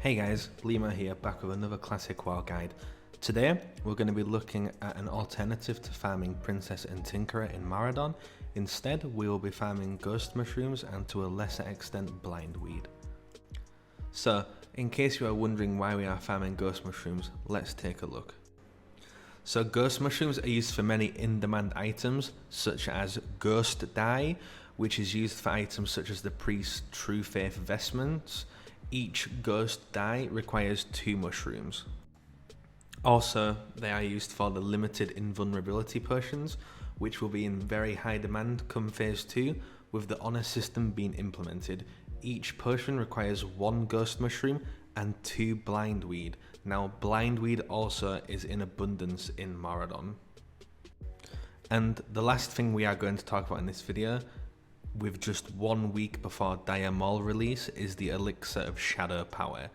Hey guys, Lima here, back with another classic WoW guide. Today we're going to be looking at an alternative to farming Princess and Tinkerer in Maraudon. Instead, we will be farming Ghost Mushrooms and to a lesser extent Blindweed. So, in case you are wondering why we are farming Ghost Mushrooms, let's take a look. So Ghost Mushrooms are used for many in-demand items such as Ghost Dye, which is used for items such as the Priest's True Faith vestments. Each Ghost Dye requires 2 mushrooms. Also, they are used for the limited invulnerability potions, which will be in very high demand come phase 2, with the honor system being implemented. Each potion requires 1 Ghost Mushroom and 2 Blindweed. Now, Blindweed also is in abundance in Maraudon. And the last thing we are going to talk about in this video, with just 1 week before Dire Maul release, is the Elixir of Shadow Power.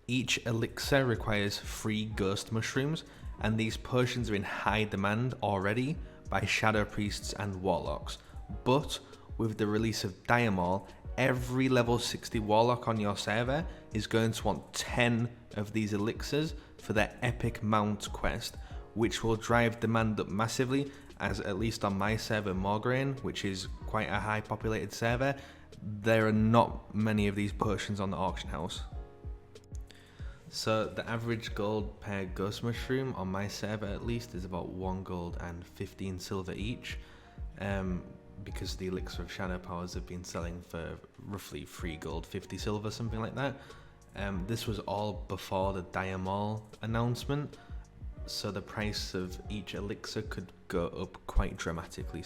Each elixir requires 3 Ghost Mushrooms, and these potions are in high demand already by Shadow Priests and Warlocks. But with the release of Dire Maul, every level 60 Warlock on your server is going to want 10 of these elixirs for their Epic Mount quest, which will drive demand up massively, as at least on my server Morgraine, which is quite a high populated server, there are not many of these potions on the auction house. So the average gold per Ghost Mushroom on my server at least is about 1 gold and 15 silver each, because the Elixir of Shadow Powers have been selling for roughly 3 gold, 50 silver, something like that. This was all before the Dire Maul announcement, so the price of each elixir could go up quite dramatically.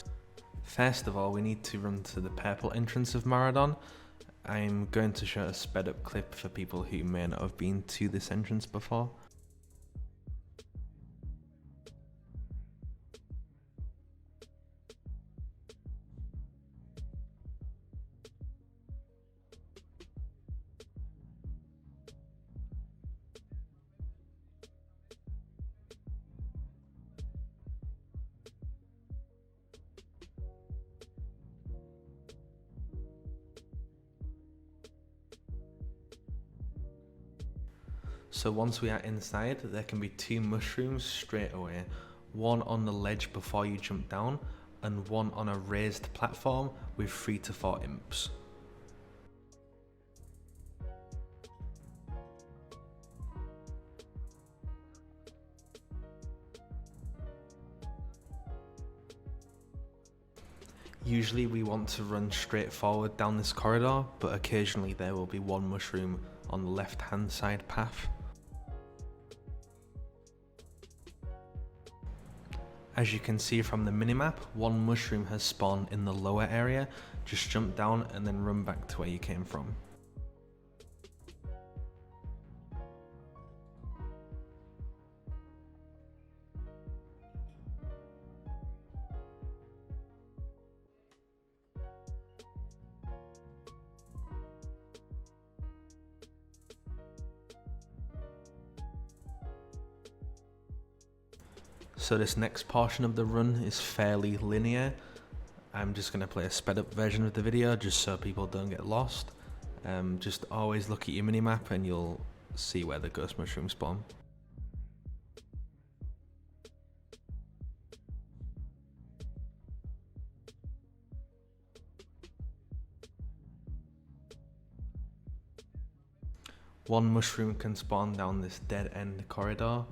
First of all, we need to run to the purple entrance of Maraudon. I'm going to show a sped up clip for people who may not have been to this entrance before. So once we are inside, there can be 2 mushrooms straight away. 1 on the ledge before you jump down, and 1 on a raised platform with 3 to 4 imps. Usually we want to run straight forward down this corridor, but occasionally there will be 1 mushroom on the left hand side path. As you can see from the minimap, 1 mushroom has spawned in the lower area. Just jump down and then run back to where you came from. So this next portion of the run is fairly linear. I'm just going to play a sped up version of the video just so people don't get lost. Just always look at your minimap and you'll see where the Ghost Mushrooms spawn. One mushroom can spawn down this dead end corridor.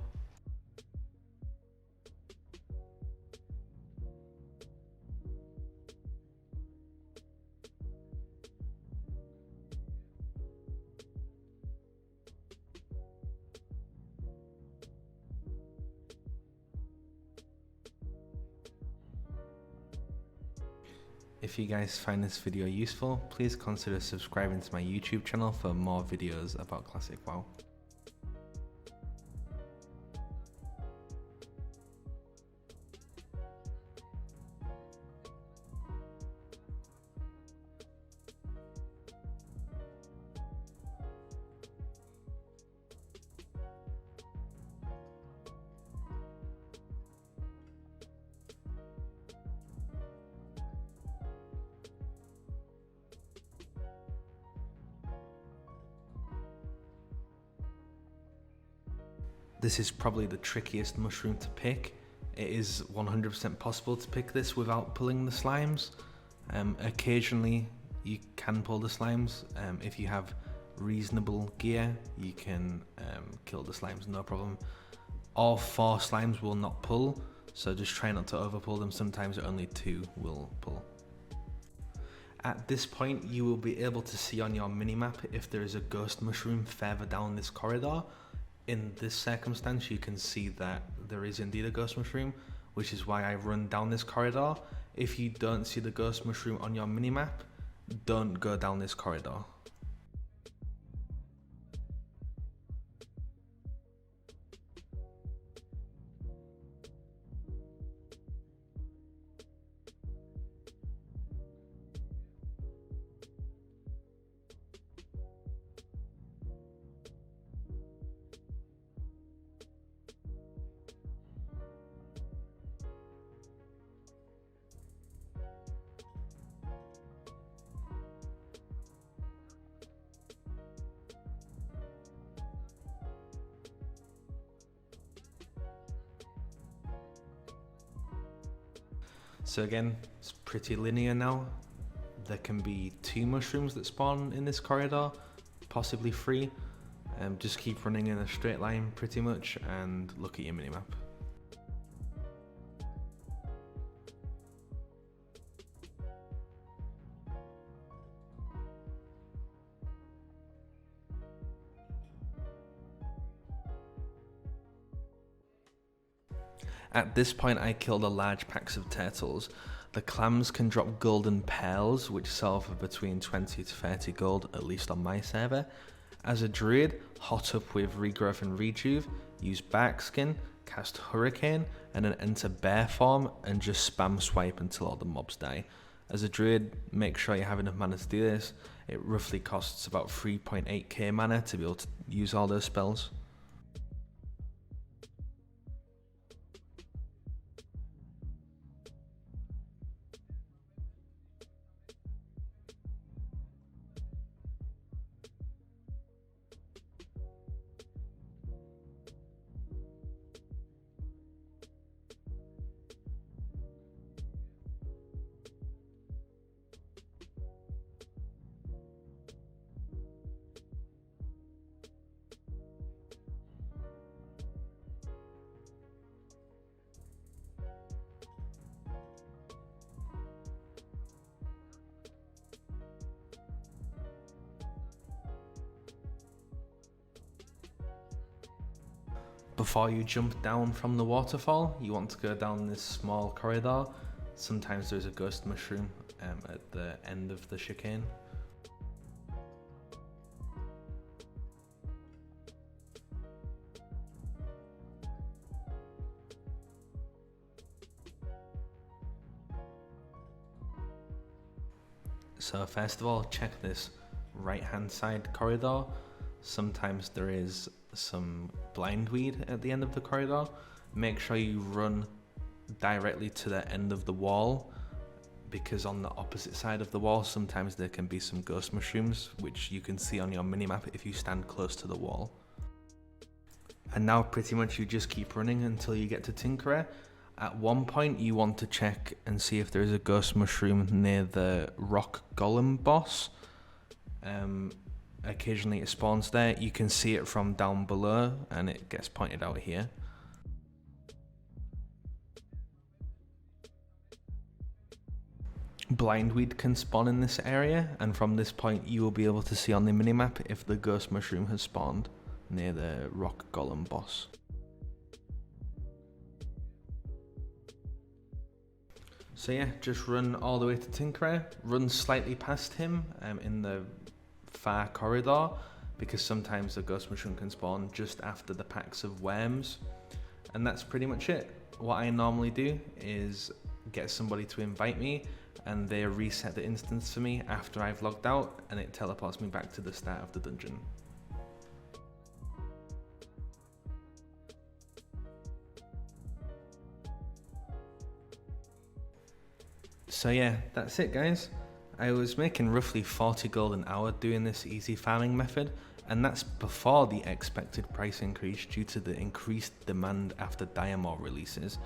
If you guys find this video useful, please consider subscribing to my YouTube channel for more videos about Classic WoW. This is probably the trickiest mushroom to pick. It is 100% possible to pick this without pulling the slimes. Occasionally you can pull the slimes. If you have reasonable gear, you can kill the slimes, no problem. All 4 slimes will not pull, so just try not to overpull them. Sometimes only 2 will pull. At this point, you will be able to see on your minimap if there is a ghost mushroom further down this corridor. In this circumstance, you can see that there is indeed a ghost mushroom, which is why I run down this corridor. If you don't see the ghost mushroom on your minimap, don't go down this corridor. So again, it's pretty linear now. There can be 2 mushrooms that spawn in this corridor, possibly 3. Just keep running in a straight line pretty much and look at your minimap. At this point I killed a large pack of turtles. The clams can drop golden pearls, which sell for between 20 to 30 gold, at least on my server. As a druid, hot up with regrowth and rejuve, use bark skin, cast hurricane, and then enter bear form and just spam swipe until all the mobs die. As a druid, make sure you have enough mana to do this. It roughly costs about 3.8k mana to be able to use all those spells. Before you jump down from the waterfall, you want to go down this small corridor. Sometimes there's a ghost mushroom at the end of the chicane. So first of all, check this right hand side corridor. Sometimes there is some blindweed at the end of the corridor. Make sure you run directly to the end of the wall, because on the opposite side of the wall sometimes there can be some ghost mushrooms, which you can see on your minimap if you stand close to the wall. And now pretty much you just keep running until you get to Tinkerer. At one point you want to check and see if there is a ghost mushroom near the rock golem boss. Occasionally it spawns there. You can see it from down below and it gets pointed out here. Blindweed can spawn in this area, and from this point you will be able to see on the minimap if the ghost mushroom has spawned near the rock golem boss. So yeah, just run all the way to Tinkerer, run slightly past him in the far corridor, because sometimes the ghost mushroom can spawn just after the packs of worms. And that's pretty much it. What I normally do is get somebody to invite me, and they reset the instance for me after I've logged out, and it teleports me back to the start of the dungeon. So yeah, that's it guys. I was making roughly 40 gold an hour doing this easy farming method, and that's before the expected price increase due to the increased demand after Dire Maul releases.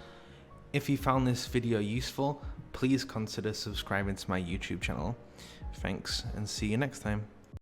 If you found this video useful, please consider subscribing to my YouTube channel. Thanks, and see you next time.